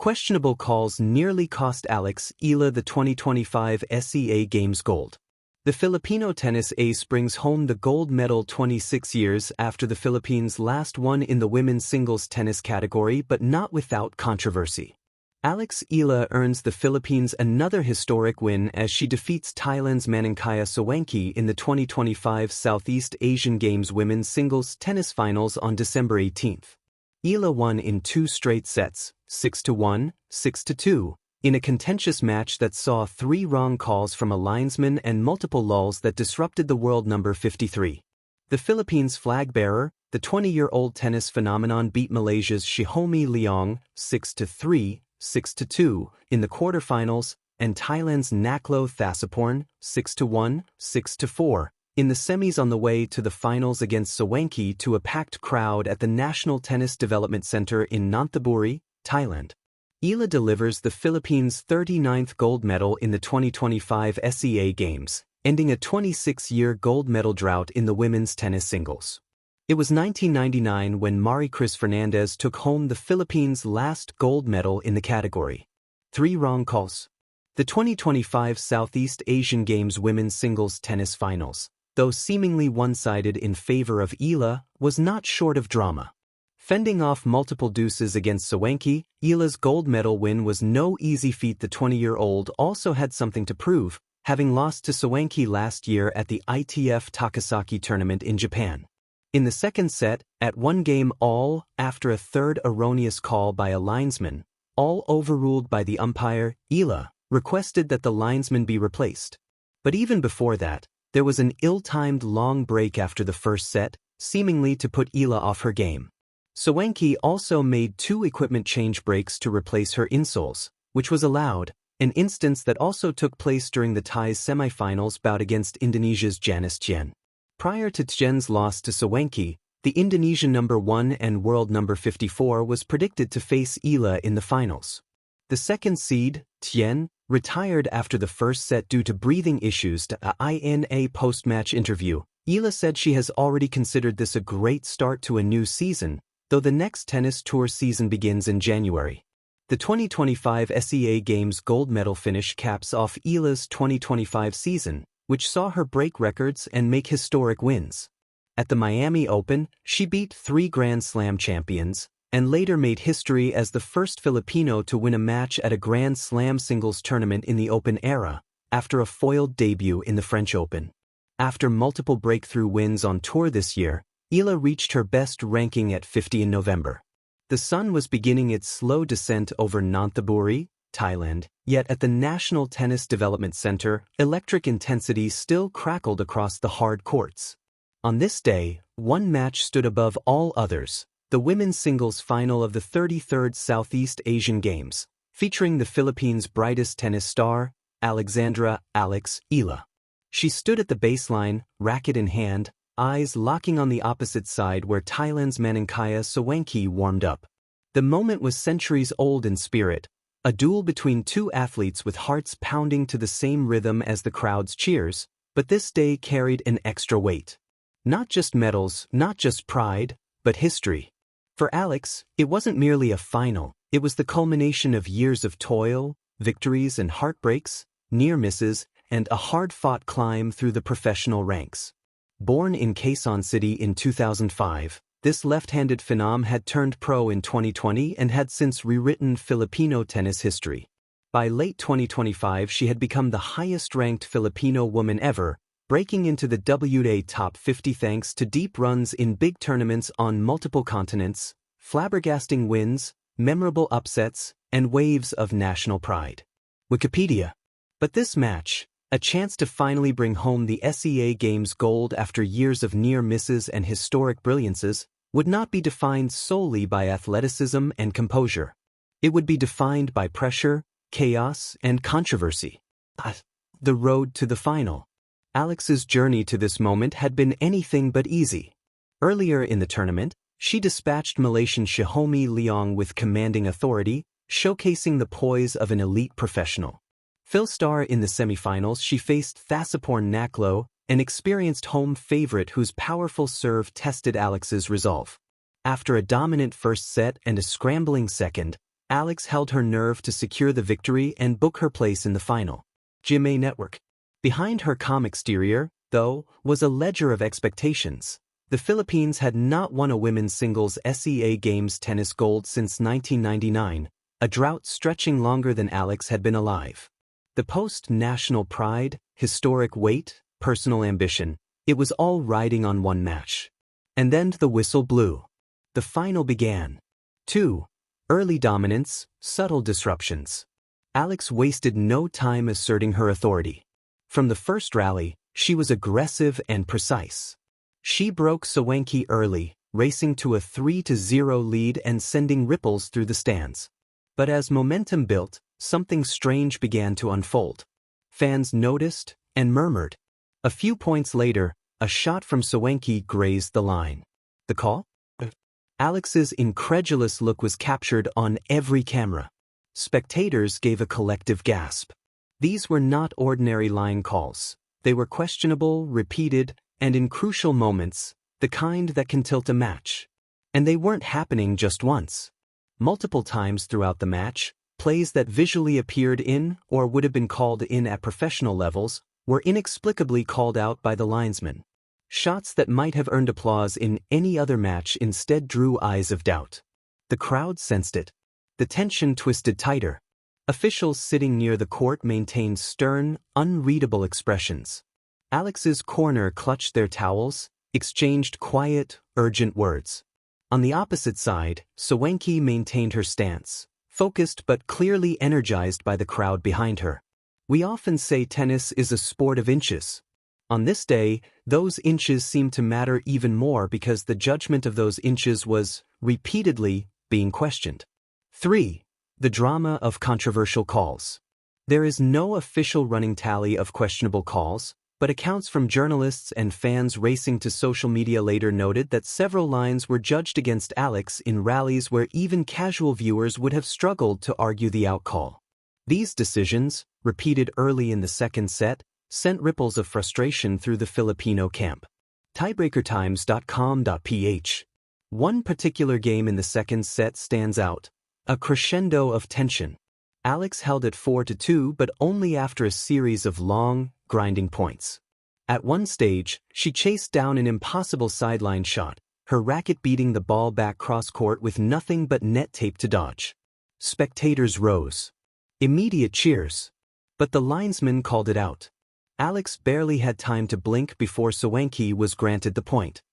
Questionable calls nearly cost Eala the 2025 SEA Games gold. The Filipino tennis ace brings home the gold medal 26 years after the Philippines last won in the women's singles tennis category, but not without controversy. Eala earns the Philippines another historic win as she defeats Thailand's Manangkaya Sawanki in the 2025 Southeast Asian Games women's singles tennis finals on December 18. Eala won in 2 straight sets, 6-1, 6-2, in a contentious match that saw 3 wrong calls from a linesman and multiple lulls that disrupted the world number 53. The Philippines flag bearer, the 20-year-old tennis phenomenon, beat Malaysia's Shihomi Leong 6-3, 6-2 in the quarterfinals, and Thailand's Naklo Thasaporn 6-1, 6-4 in the semis on the way to the finals against Sawanki to a packed crowd at the National Tennis Development Center in Nonthaburi, Thailand. Eala delivers the Philippines' 39th gold medal in the 2025 SEA Games, ending a 26-year gold medal drought in the women's tennis singles. It was 1999 when Maricris Fernandez took home the Philippines' last gold medal in the category. 3 wrong calls. The 2025 Southeast Asian Games women's singles tennis finals, though seemingly one-sided in favor of Eala, was not short of drama. Fending off multiple deuces against Sawanki, Eala's gold medal win was no easy feat. The 20-year-old also had something to prove, having lost to Sawanki last year at the ITF Takasaki tournament in Japan. In the second set, at 1-game-all, after a third erroneous call by a linesman, all overruled by the umpire, Eala requested that the linesman be replaced. But even before that, there was an ill-timed long break after the first set, seemingly to put Eala off her game. Sawanki also made 2 equipment change breaks to replace her insoles, which was allowed, an instance that also took place during the Thai's semifinals bout against Indonesia's Janice Tien. Prior to Tien's loss to Sawanki, the Indonesian number 1 and world number 54 was predicted to face Eala in the finals. The second seed, Tien, retired after the first set due to breathing issues. To INA post-match interview, Eala said she has already considered this a great start to a new season, though the next tennis tour season begins in January. The 2025 SEA Games gold medal finish caps off Eala's 2025 season, which saw her break records and make historic wins. At the Miami Open, she beat 3 Grand Slam champions, and later made history as the first Filipino to win a match at a Grand Slam singles tournament in the Open era, after a foiled debut in the French Open. After multiple breakthrough wins on tour this year, Eala reached her best ranking at 50 in November. The sun was beginning its slow descent over Nonthaburi, Thailand, yet at the National Tennis Development Center, electric intensity still crackled across the hard courts. On this day, one match stood above all others, the women's singles final of the 33rd Southeast Asian Games, featuring the Philippines' brightest tennis star, Alexandra Eala. She stood at the baseline, racket in hand, eyes locking on the opposite side where Thailand's Manangkaya Sawanki warmed up. The moment was centuries old in spirit, a duel between 2 athletes with hearts pounding to the same rhythm as the crowd's cheers, but this day carried an extra weight. Not just medals, not just pride, but history. For Alex, it wasn't merely a final, it was the culmination of years of toil, victories and heartbreaks, near misses, and a hard-fought climb through the professional ranks. Born in Quezon City in 2005, this left-handed phenom had turned pro in 2020 and had since rewritten Filipino tennis history. By late 2025, she had become the highest-ranked Filipino woman ever, breaking into the WTA top 50 thanks to deep runs in big tournaments on multiple continents, flabbergasting wins, memorable upsets, and waves of national pride. Wikipedia. But this match, a chance to finally bring home the SEA Games gold after years of near misses and historic brilliances, would not be defined solely by athleticism and composure. It would be defined by pressure, chaos, and controversy. The road to the final. Alex's journey to this moment had been anything but easy. Earlier in the tournament, she dispatched Malaysian Shihomi Leong with commanding authority, showcasing the poise of an elite professional. Phil-star in the semifinals, she faced Thasaporn Naklo, an experienced home favorite whose powerful serve tested Alex's resolve. After a dominant first set and a scrambling second, Alex held her nerve to secure the victory and book her place in the final. GMA Network. Behind her calm exterior, though, was a ledger of expectations. The Philippines had not won a women's singles SEA Games tennis gold since 1999, a drought stretching longer than Alex had been alive. The post-national pride, historic weight, personal ambition, it was all riding on one match. And then the whistle blew. The final began. 2. Early dominance, subtle disruptions. Alex wasted no time asserting her authority. From the first rally, she was aggressive and precise. She broke Swanky early, racing to a 3-0 lead and sending ripples through the stands. But as momentum built, something strange began to unfold. Fans noticed and murmured. A few points later, a shot from Swanky grazed the line. The call? Alex's incredulous look was captured on every camera. Spectators gave a collective gasp. These were not ordinary line calls. They were questionable, repeated, and in crucial moments, the kind that can tilt a match. And they weren't happening just once. Multiple times throughout the match, plays that visually appeared in or would have been called in at professional levels were inexplicably called out by the linesman. Shots that might have earned applause in any other match instead drew eyes of doubt. The crowd sensed it. The tension twisted tighter. Officials sitting near the court maintained stern, unreadable expressions. Alex's corner clutched their towels, exchanged quiet, urgent words. On the opposite side, Swanky maintained her stance, focused but clearly energized by the crowd behind her. We often say tennis is a sport of inches. On this day, those inches seemed to matter even more because the judgment of those inches was, repeatedly, being questioned. 3. The drama of controversial calls. There is no official running tally of questionable calls, but accounts from journalists and fans racing to social media later noted that several lines were judged against Alex in rallies where even casual viewers would have struggled to argue the outcall. These decisions, repeated early in the second set, sent ripples of frustration through the Filipino camp. Tiebreakertimes.com.ph. One particular game in the second set stands out, a crescendo of tension. Alex held it 4-2 but only after a series of long, grinding points. At one stage, she chased down an impossible sideline shot, her racket beating the ball back cross-court with nothing but net tape to dodge. Spectators rose. Immediate cheers. But the linesman called it out. Alex barely had time to blink before Swanky was granted the point.